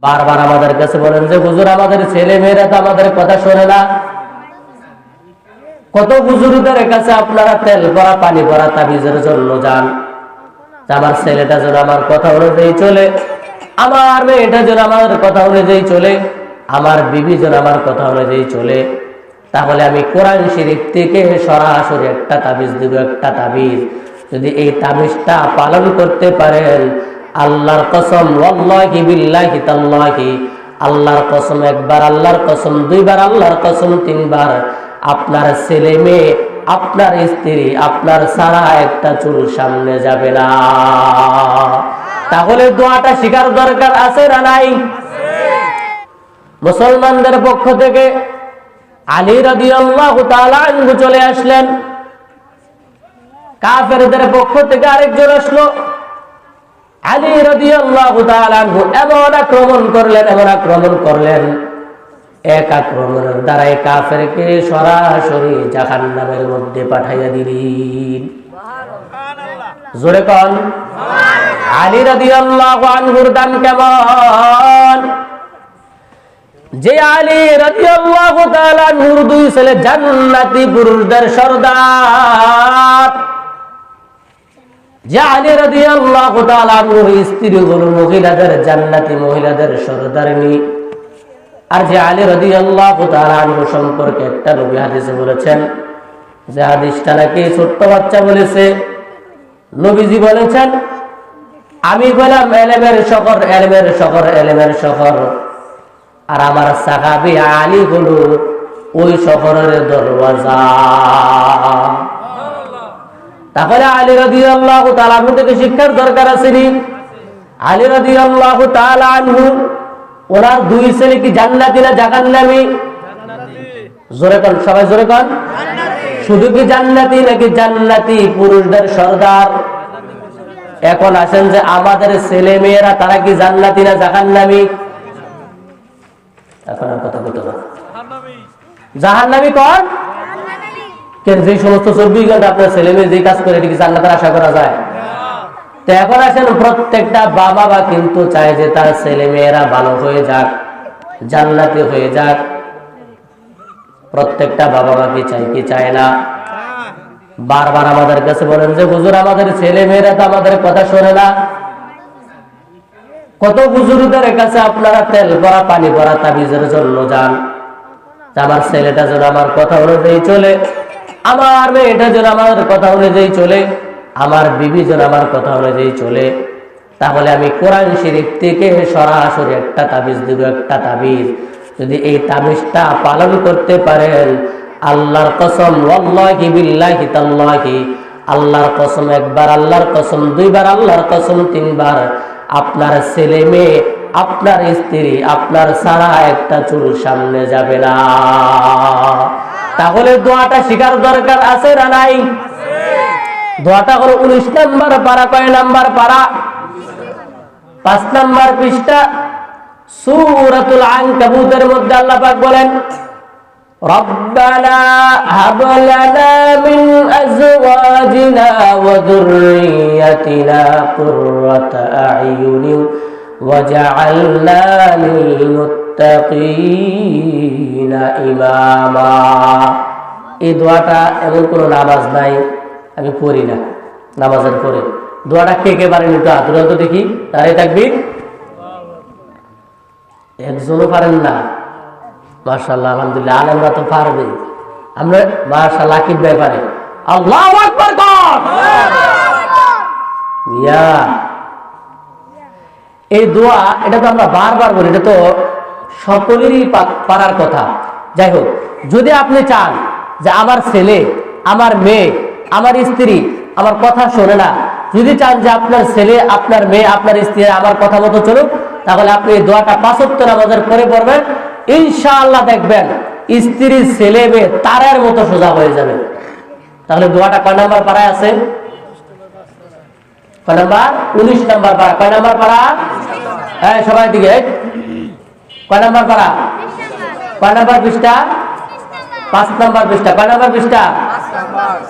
বারবার আমাদের কাছে বলেন যে হুজুর আমাদের ছেলে মেয়েরা তো আমাদের কথা শোনে না। কত হুজুরদের কাছে আপনারা তেল ভরা পানি ভরা তাবিজের জন্য যান, আমার ছেলেটা যেন আমার কথা অনুযায়ী চলে, আমার মেয়েটা যেন আমার কথা অনুযায়ী চলে, আমার বিবি যেন আমার কথা অনুযায়ী চলে। তাহলে আমি কোরআন শরীফ থেকে সরাসরি একটা তাবিজ দিব, একটা তাবিজ। যদি এই তাবিজটা পালন করতে পারেন, আল্লাহর কসম, ওয়াল্লাহি বিল্লাহি তাল্লাহি, আল্লাহর কসম একবার, আল্লাহর কসম দুইবার, আল্লাহর কসম তিনবার, আপনার ছেলে মেয়ে, আপনার স্ত্রী, আপনার সারা একটা চুল সামনে যাবে না। তাহলে দোয়াটা শিখার দরকার আছে না নাই? মুসলমানদের পক্ষ থেকে আলী রাদিয়াল্লাহু তাআলা আনহু চলে আসলেন, কাফেরদের পক্ষ থেকে আরেকজন আসলো। আলী রাদিয়াল্লাহু তাআলা আনহু এমন আক্রমণ করলেন, এক আক্রমণের দ্বারাই কাফেরকে সরাসরি জাহান্নামের মধ্যে পাঠাইয়া দিলেন। জোরে কোন আলী রাদিয়াল্লাহু আনহুর দান কেমন? যে আলী রাদিয়াল্লাহু তাআলা আনহুর দুই ছেলে জান্নাতি পুরুষদের সরদার, যে আলী রাদিয়াল্লাহু তাআলা আনহুর স্ত্রীগুলো মহিলাদের জান্নাতি মহিলাদের সরদারনি। আর যে আলী রাদিয়াল্লাহু তাআলা আনহু সম্পর্কে একটা নবী হাদিসে বলেছেন, যে হাদিসটা নাকি ছোট্ট বাচ্চা বলেছে, নবীজি বলেছেন, আমি বললাম এলেমের শহর, এলেমের শহর, এলেমের শহর, আর আমার সাহাবী আলী হলো ওই শহরের দরওয়াজা। তাহলে আলী রাদিয়াল্লাহু তাআলা আনহু থেকে শিক্ষার দরকার আছে নি? আলী রাদিয়াল্লাহু তাআলা আনহু ওনার দুই ছেলে কি জান্নাতি না জাহান্নামী? জোরে কোন, সবাই জোরে কোন। শুধু কি জান্নাতি নাকি জান্নাতি পুরুষদের সরদার? এখন আসেন যে আমাদের ছেলে মেয়েরা তারা কি জান্নাতি না জাহান্নামী? এখন আর কথা বলতে না, জাহান্নামী কোন? যে সমস্ত 24 ঘন্টা আপনার ছেলে মেয়ে যে কাজ করে এটি কি জান্নাতের আশা করা যায়? তো এখন আসেন, প্রত্যেকটা বাবা মা কিন্তু চায় যে তার ছেলে মেয়েরা ভালো হয়ে যাক, জান্নাতি হয়ে যাক। প্রত্যেকটা বাবা মা কি চায় কি চায় না? বারবার আমাদের কাছে বলেন যে হুজুর আমাদের ছেলে মেয়েরা তো আমাদের কথা শোনে না। কত হুজুরদের কাছে আপনারা তেল ভরা পানি ভরা তাবিজের জন্য যান, আমার ছেলেটা যেন আমার কথা অনুযায়ী চলে, আমার মেয়েটা যেন আমার কথা অনুযায়ী চলে, আমার বিবি যেন আমার কথা অনুযায়ী চলে। তাহলে আমি কোরআন শরীফ থেকে সরাসরি একটা তাবিজ দিব, একটা তাবিজ। যদি এই তাবিজটা পালন করতে পারেন, আল্লাহর কসম, ওয়াল্লাহি বিল্লাহি তাল্লাহি, আল্লাহর কসম একবার, আল্লাহর কসম দুইবার, আল্লাহর কসম তিনবার, আপনার ছেলে মেয়ে, আপনার স্ত্রী, আপনার সারা একটা চুল সামনে যাবে না। তাহলে দোয়াটা শিখার দরকার আছে না নাই? দোয়াটা হলো 19 নম্বর পারা। কয় নাম্বার পারা? 5 নম্বর পৃষ্ঠা, সূরাতুল আনকাবুতের মধ্যে আল্লাহ পাক বলেন, রব্বানা হাব লানা মিন আজওয়াজিনা ওয়া যুররিয়াতিনা কুররাতা আ'য়ুনিন ওয়াজআলনা লিল মুত্তাকিনা ইমামা। এই দোয়াটা এমন কোনো নামাজ নাই আমি পড়ি না, নামাজের পরে দোয়াটা কে কে পারেন একটু হাত তুলে তো দেখি। তারাই তাকবীর। একজনও পারেন না? মাশাআল্লাহ, আলহামদুলিল্লাহ, আলেমরা তো পারবে। আমরা মাশাআল্লাহ, আকিব ভাই পারে। আল্লাহু আকবার কর। মিয়া এই দোয়া, এটা তো আমরা বারবার বলি, এটা তো সকলেরই পারার কথা। যাই হোক, যদি আপনি চান যে আমার ছেলে, আমার মেয়ে, আমার স্ত্রী আমার কথা শোনে না, যদি চান যে আপনার ছেলে, আপনার মেয়ে, আপনার স্ত্রী আমার কথা মতো চলুক, তাহলে আপনি এই দোয়াটা 5 ওয়াক্ত নামাজের পরে পড়বেন। ইনশাআল্লাহ দেখবেন স্ত্রী, ছেলে মেয়ে তারার মতো সোজা হয়ে যাবে। তাহলে দোয়াটা কয় নাম্বার পারায় আছে? কয় নাম্বার? 19 নাম্বার পারা। কয় নাম্বার পারা? হ্যাঁ, সবাই দিকে। কয় নাম্বার পারা? কয় নাম্বার পৃষ্ঠা? 5 নাম্বার পৃষ্ঠা। কয় নাম্বার পৃষ্ঠা?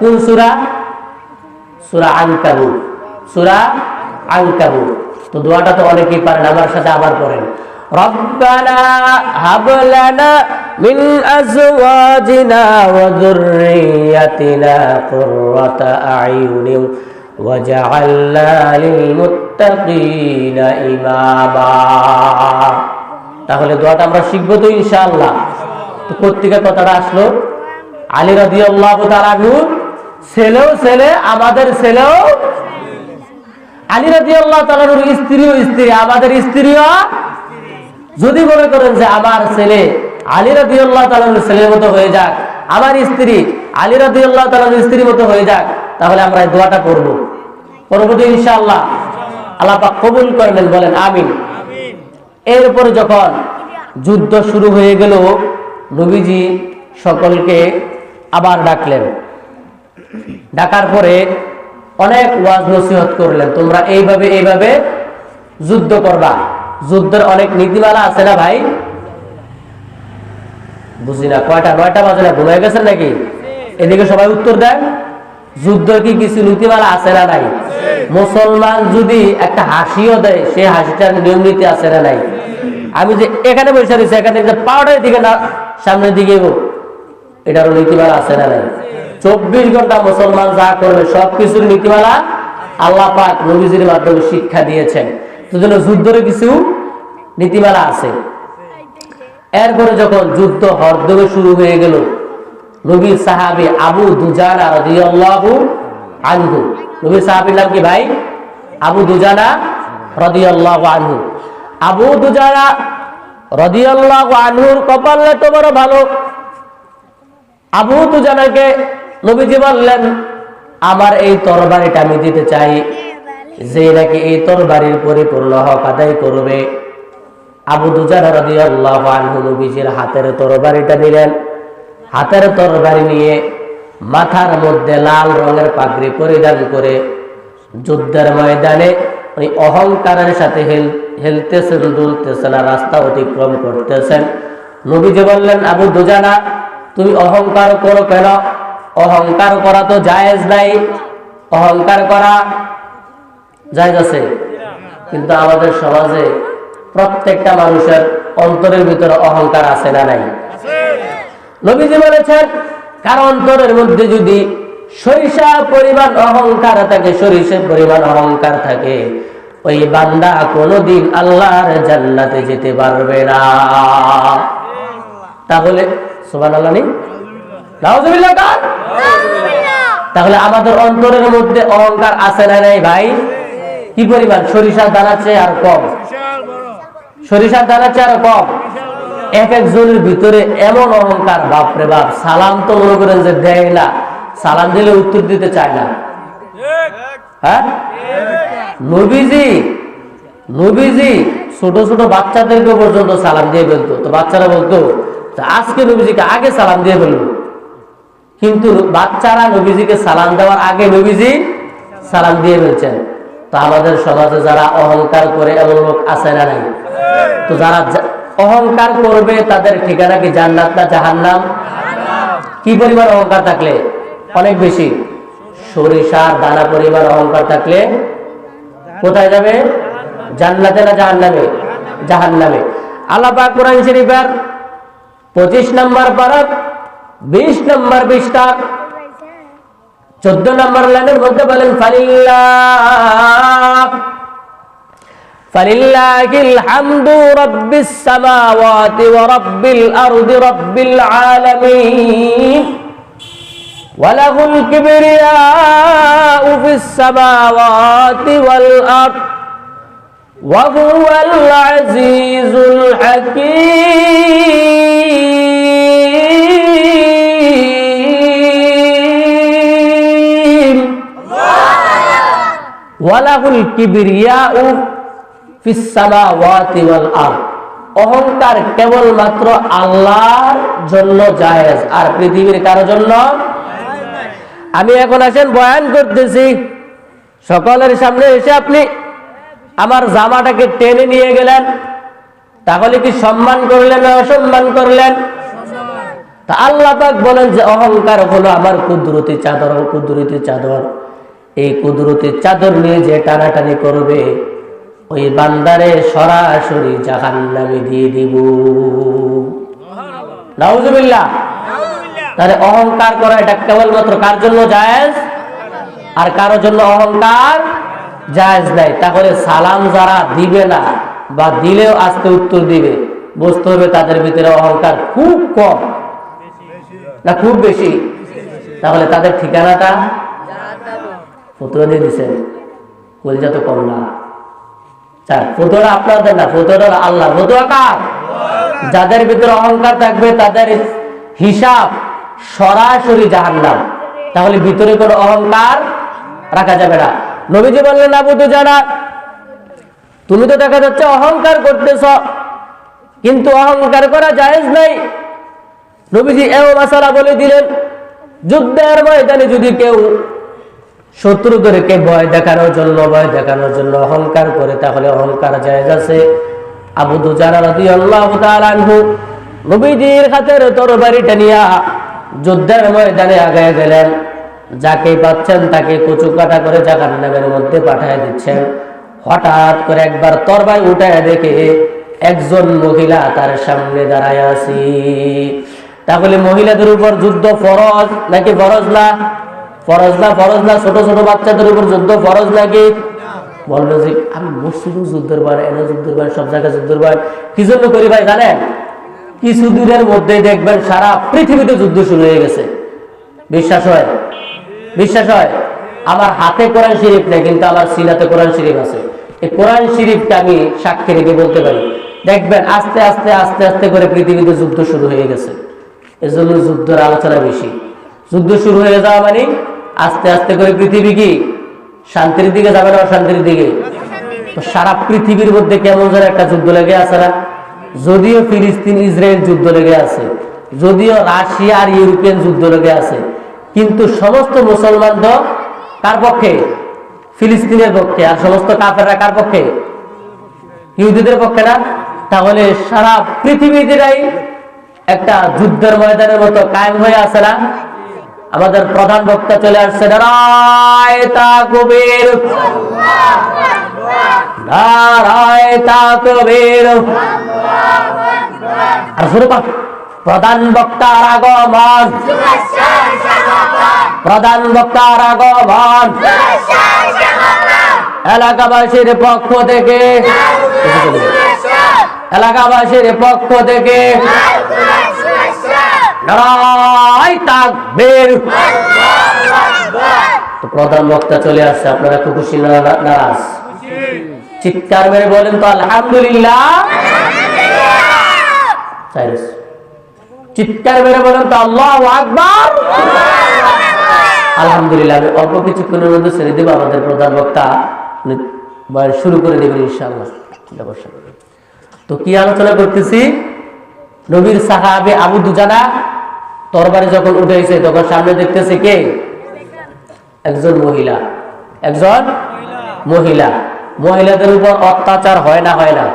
কোন সূরা? সূরা আনকাবুত। সূরা আনকাবুত। তো দোয়াটা তো অনেকেই পারেন, আমার সাথে আবার পড়েন। রব্বানা হাব লানা মিন আজওয়াজিনা ওয়া যুররিয়াতিনা কুররাতা আ'ইউনিন ওয়াজআলনা লিল মুত্তাকিনা ইমামা। তাহলে দোয়াটা আমরা শিখবো তো ইনশাআল্লাহ। তো কোত্থেকে কথাটা আসলো? আলী রাদিয়াল্লাহু তাআলা আনহু ছেলেও ছেলে, আমাদের ছেলেও আলী রাদিয়াল্লাহু তাআলার স্ত্রীও স্ত্রী, আমাদের স্ত্রীও। যদি মনে করেন যে আমার ছেলে আলী রাদিয়াল্লাহু তাআলার ছেলের মতো হয়ে যাক, আমার স্ত্রী আলী রাদিয়াল্লাহু তাআলার স্ত্রীর মতো হয়ে যাক, তাহলে আমরা এই দোয়াটা করব তো ইনশাআল্লাহ। আল্লাহ পাক কবুল করবেন, বলেন আমিন। এরপর যখন যুদ্ধ শুরু হয়ে গেল, নবীজি সকলকে আবার ডাকলেন। ডাকার পরে অনেক ওয়াজ নসিহত করলেন, তোমরা এইভাবে এইভাবে যুদ্ধ করবা। যুদ্ধের অনেক নীতিমালা আছে না ভাই? বুঝি না, কয়টা 9টা বাজে না, ঘুমিয়ে গেছেন নাকি? এদিকে সবাই উত্তর দেন। যুদ্ধের কি কিছু নীতিমালা আছে না নাই? মুসলমান যদি একটা হাসিও দেয়, সে হাসিটার নিয়ম নীতি আছে না নাই? আমি যে এখানে বসে রয়েছি, এখানে পাউডারের দিকে না সামনের দিকে, এটারও নীতিমালা আছে না নাই? 24 ঘন্টা মুসলমান যা করবে সবকিছুর নীতিমালা আল্লাহ পাক নবীজির মাধ্যমে শিক্ষা দিয়েছেন। সেজন্য যুদ্ধের কিছু নীতিমালা আছে। এরপরে যখন যুদ্ধ হরদমে শুরু হয়ে গেল, নবীর সাহাবী আবু দুজানা রাদিয়াল্লাহু আনহু, নবীর সাহাবীর নাম কি ভাই? আবু দুজানা রাদিয়াল্লাহু আনহু। আবু দুজানা রাদিয়াল্লাহু আনহুর কপালে তো বড় ভালো। আবু দুজানাকে নবীজি বললেন, আমার এই তরবারিটা আমি দিতে চাই, যে নাকি এই তরবারির পরিপূর্ণ হক আদায় করবে। আবু দুজানা রাদিয়াল্লাহু আনহু নবীজির হাতের তরবারিটা দিলেন। হাতের তরবারি নিয়ে মাথার মধ্যে লাল রঙের পাগড়ি পরিধান করে যুদ্ধের ময়দানে ওই অহংকারের সাথে হেলতেছেন, দুলতেছেন, আর রাস্তা অতিক্রম করতেছেন। নবীজি বললেন, আবু দুজানা তুমি অহংকার করো কেন? অহংকার করা তো জায়েজ নাই। অহংকার করা জায়েজ আছে, কিন্তু আমাদের সমাজে প্রত্যেকটা মানুষের অন্তরের ভিতরে অহংকার আছে না নাই? নবীজি বলেছেন, কার অন্তরের মধ্যে যদি সরিষা পরিমাণ অহংকার থাকে, সরিষা পরিমাণ অহংকার থাকে, ওই বান্দা কোনোদিন আল্লাহর জান্নাতে যেতে পারবে না। তাহলে সুবহানাল্লাহ নি, নাউযুবিল্লাহ। তাহলে আমাদের অন্তরের মধ্যে অহংকার আছে না নাই ভাই? কি পরিমাণ? সরিষার দানার চেয়ে আর কম। সরিষার দানার চেয়ে আর কম। এক একজনের ভিতরে এমন অহংকার, বাপরে বাপ, সালাম তো মনে করেন যে দেয় না, সালাম দিলে উত্তর দিতে চায় না। হ্যাঁ, নবীজি ছোট ছোট বাচ্চাদেরকে পর্যন্ত সালাম দিয়ে ফেলতো। তো বাচ্চারা বলতো আজকে নবীজিকে আগে সালাম দিয়ে ফেলবো, কিন্তু বাচ্চারা নবীজিকে সালাম দেওয়ার আগে নবীজি সালাম দিয়ে ফেলছেন। তো আমাদের সমাজে যারা অহংকার করে এমন লোক আছে না নাই? তো যারা অহংকার করবে তাদের ঠিকানা কি জান্নাত না জাহান্নাম? কি পরিমাণ অহংকার থাকলে? অনেক বেশি। সরিষার দানা পরিমাণ অহংকার থাকলে কোথায় যাবে? জান্নাতে না জাহান্নামে? জাহান্নামে। আল্লাহ পাক কোরআন শরীফের 25 নম্বর পারা 20 নম্বর পৃষ্ঠা 14 নম্বর লাইনের মধ্যে বলেন, ফালিল্লাহিল হামদু রাব্বিস সামাওয়াতি ওয়া রাব্বিল আরদি রাব্বিল আলামিন ওয়া লাহুল কিবরিয়াউ ফিস সামাওয়াতি ওয়াল আরদ ওয়া হুয়াল আজিজুল হাকীম। ওয়া লাহুল কিবরিয়াউ ফিস সামাওয়াতি ওয়াল আরদ। অহংকার কেবলমাত্র আল্লাহর জন্য জায়েজ, আর পৃথিবীর কারোর জন্য। আমি এখন আসেন বয়ান করতেছি, সকলের সামনে এসে আপনি আমার জামাটাকে টেনে নিয়ে গেলেন, তাহলে কি সম্মান করলেন না অসম্মান করলেন? তা আল্লাহ পাক বলেন যে অহংকার হলো আমার কুদরতি চাদর। কুদরতি চাদর, এই কুদরতি চাদর নিয়ে যে টানাটানি করবে, ওই বান্দারে সরাসরি জাহান্নামে দিয়ে দিব। নাউজুবিল্লাহ। তাহলে অহংকার করা এটা কেবলমাত্র কার জন্য জায়েজ, আর কারোর জন্য অহংকার জায়েজ নাই। তাহলে সালাম যারা দিবে না বা দিলেও আজকে উত্তর দিবে, বুঝতে হবে তাদের ভিতরে অহংকার খুব কম না খুব বেশি। তাহলে তাদের ঠিকানাটা ফতুয়া দিয়ে দিচ্ছেন, কলজা তো কম না। ফতুয়াটা আপনাদের না, ফতুয়াটা আল্লাহ। ফতুয়া কার? যাদের ভিতরে অহংকার থাকবে তাদের হিসাব সরাসরি জাহান্নাম। তাহলে ভিতরে কোনো অহংকার রাখা যাবে না। নবীজি বললেন, আবু দুজানা, তুমি তো দেখা যাচ্ছে অহংকার করতেছ, কিন্তু অহংকার করা জায়েজ নাই। নবীজি এও মাসালা বলে দিলেন, যুদ্ধের ময়দানে যদি কেউ শত্রুদেরকে ভয় দেখানোর জন্য অহংকার করে, তাহলে অহংকার জায়েজ আছে। আবু দুজানা রাদিয়াল্লাহু তাআলা আনহু নবীজির হাতের তরবারিটা নিয়ে যুদ্ধের ময়দানে আগায় গেলেন। যাকে পাচ্ছেন তাকে কুচু কাটা করে জাহান্নামের মধ্যে পাঠিয়ে দিচ্ছেন। হঠাৎ করে একবার তরবারি উঠায় দেখে একজন মহিলা তার সামনে দাঁড়ায় আছে। তাহলে মহিলাদের উপর যুদ্ধ ফরজ নাকি ফরজ না? ফরজ না, ফরজ না। ছোট ছোট বাচ্চাদের উপর যুদ্ধ ফরজ নাকি? বললো যে আমি মসজিদে যুদ্ধের বার, এনে যুদ্ধের বার, সব জায়গায় যুদ্ধের বার। কি জন্য করি ভাই জানেন? কিছুদিনের মধ্যেই দেখবেন সারা পৃথিবীতে যুদ্ধ শুরু হয়ে গেছে। বিশ্বাস হয়? বিশ্বাস হয়? আমার হাতে কোরআন শরীফ নেই, কিন্তু আমার সিনাতে কোরআন শরীফ আছে। এই কোরআন শরীফকে আমি সাক্ষী রেখে বলতে পারি, দেখবেন আস্তে আস্তে আস্তে আস্তে করে পৃথিবীতে যুদ্ধ শুরু হয়ে গেছে। এজন্য যুদ্ধের আলোচনা বেশি। যুদ্ধ শুরু হয়ে যাওয়া মানে আস্তে আস্তে করে পৃথিবী কি শান্তির দিকে যাবে না অশান্তির দিকে? তো সারা পৃথিবীর মধ্যে কেমন যেন একটা যুদ্ধ লেগে আছে না? যদিও ফিলিস্তিন ইসরায়েল যুদ্ধ লেগে আছে, যদিও রাশিয়া আর ইউরোপিয়ান যুদ্ধ লেগে আছে, কিন্তু সমস্ত মুসলমান তো কার পক্ষে? ফিলিস্তিনের পক্ষে। আর সমস্ত কাফেররা কার পক্ষে? ইহুদিদের পক্ষে না? তাহলে সারা পৃথিবীটাই একটা যুদ্ধের ময়দানের মতো কায়েম হয়ে আছে না? আমাদের প্রধান বক্তা চলে আসছে, নারায়ে তাকবীর, নারায়ে তাকবীর। আর শুরু কর, প্রধান বক্তার আগমন, প্রধান বক্তার আগমন। এলাকাবাসীর পক্ষ থেকে, এলাকাবাসীর পক্ষ থেকে নারায়ে তাকবীর। তো প্রধান বক্তা চলে আসছে, আপনারা খুব খুশি না নারাজ? চিৎকার মেরে বলেন তো আলহামদুলিল্লাহ। চিৎকার মেরে বলেন তো আল্লাহু আকবার। আলহামদুলিল্লাহ। আমি অল্প কিছুক্ষণের মধ্যে ছেড়ে দেব, আমাদের প্রধান বক্তা শুরু করে দেবেন ইনশাআল্লাহ। তো কি আলোচনা করতেছি? নবীর সাহাবী আবু দুজানা তরবারি যখন উঠেছে তখন সামনে দেখতেছে কে? একজন মহিলা। একজন মহিলা। মহিলাদের উপর অত্যাচার হয় না? হয় না?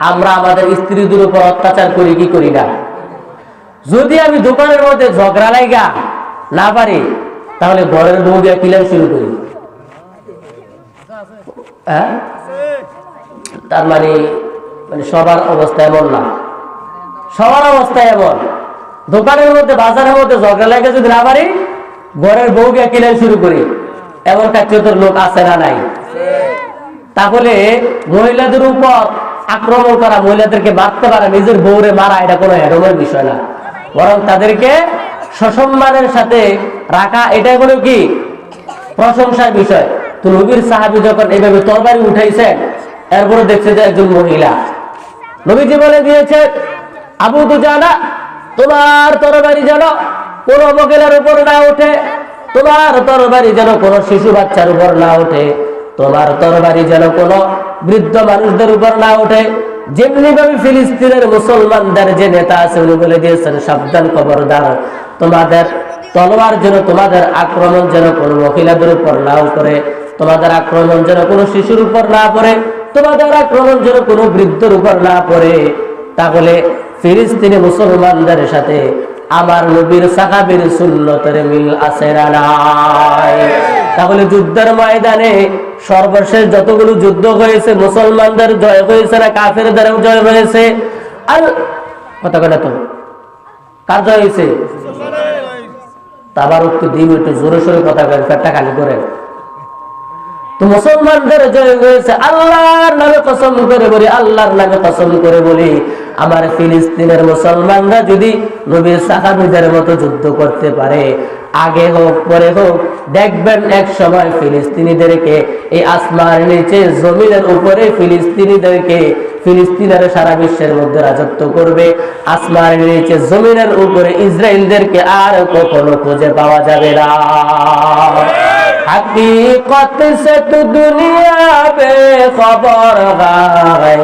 আমরা আমাদের স্ত্রীদের উপর অত্যাচার করি কি করি না? যদি আমি দোকানের মধ্যে ঝগড়া লাগা না পারি, তাহলে ঘরের বউ দিয়ে কিলাম শুরু করি। তার মানে সবার অবস্থা এমন না, সবার অবস্থা এমন। দোকানের মধ্যে বাজারের মধ্যে ঝগড়া লাগে যদি না পারি, ঘরের বউ দিয়ে কিলাম শুরু করি। এমন কার্যতর লোক আছে না নাই? তাহলে মহিলাদের উপর আক্রমণ করা, মহিলাদেরকে মারতে পারা, নিজের বউরে মারা, এটা কোনো হেরমের বিষয় না, বরং তাদেরকে সসম্মানের সাথে রাখা, এটাই হলো কি প্রশংসার বিষয়। তো নবীর সাহাবী যখন এইভাবে তরবারি উঠাইছেন, এরপরে দেখছে যে একজন মহিলা। নবীজি বলে দিয়েছে, আবু দুজানা, তোমার তরবারি যেন কোনো মহিলার উপর না ওঠে, তোমার তরবারি যেন কোনো শিশু বাচ্চার উপর না ওঠে, তোমার তরবারি যেন কোনো বৃদ্ধ মানুষদের উপর না ওঠে। যেমনি ভাবে ফিলিস্তিনের মুসলমানদের যে নেতা আছে উনি বলে দিয়েছেন, সাবধান, খবরদার, তোমাদের তলোয়ার যেন, তোমাদের আক্রমণ যেন কোনো মহিলাদের উপর নাও করে, তোমাদের আক্রমণ যেন কোনো শিশুর উপর না পড়ে, তোমাদের আক্রমণ যেন কোনো বৃদ্ধর উপর না পড়ে। তাহলে ফিলিস্তিনি মুসলমানদের সাথে আমার নবীর সাহাবীর সুন্নতের মিল আছে না নাই? তাহলে যুদ্ধের ময়দানে সর্বশেষ যতগুলো যুদ্ধ হয়েছে মুসলমানদের জয় হয়েছে না কাফেরদের জয় হয়েছে? আর কথা বলে তো কার জয় হয়েছে? তাবার একটু দিন একটু জোরে সোরে কথা বলেন, পেটটা খালি করেন। তো মুসলমানদের জয় হয়েছে। আল্লাহর নামে কসম করে বলি, আল্লাহর নামে কসম করে বলি, আমার ফিলিস্তিনের মুসলমানরা যদি নবীর সাহাবীদের মতো যুদ্ধ করতে পারে, আগে হোক পরে হোক, দেখবেন এক সময় ফিলিস্তিনিদেরকে এই আসমানের নিচে জমিনের উপরে ফিলিস্তিনের সারা বিশ্বের মধ্যে রাজত্ব করবে। আসমানের নিচে জমিনের উপরে ইসরায়েলদেরকে আর কখনো খুঁজে পাওয়া যাবে না। हकीकत से तो दुनिया बेखबर है,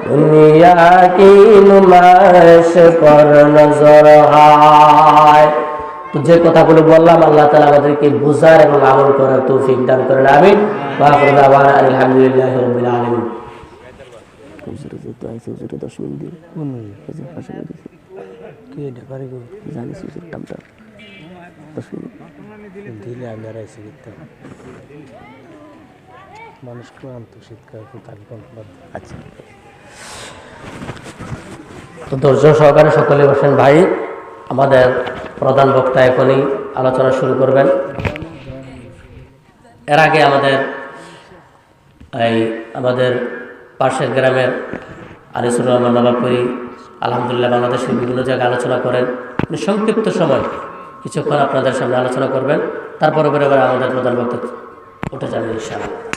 दुनिया की नुमाइश पर नजर है। তো যে কথাগুলো বললাম আল্লাহ তাআলা আমাদেরকে বুঝার এবং আমল করার তৌফিক দান করেন, আমিন। ওয়া আখিরু দাওয়ানা আলহামদুলিল্লাহি রাব্বিল আলামিন। মানুষকে আন্তঃশীতকাল আচ্ছা, তো ধৈর্য সহকারে সকলে বসেন ভাই। আমাদের প্রধান বক্তা এখনই আলোচনা শুরু করবেন। এর আগে আমাদের পাশের গ্রামের আনিসুর রহমান নবাবপুরি আলহামদুলিল্লাহ বাংলাদেশের বিভিন্ন জায়গায় আলোচনা করেন। সংক্ষিপ্ত সময় কিছুক্ষণ আপনাদের সামনে আলোচনা করবেন, তারপরে আমাদের প্রধান বক্তা উঠে যাবেন ইনশাআল্লাহ।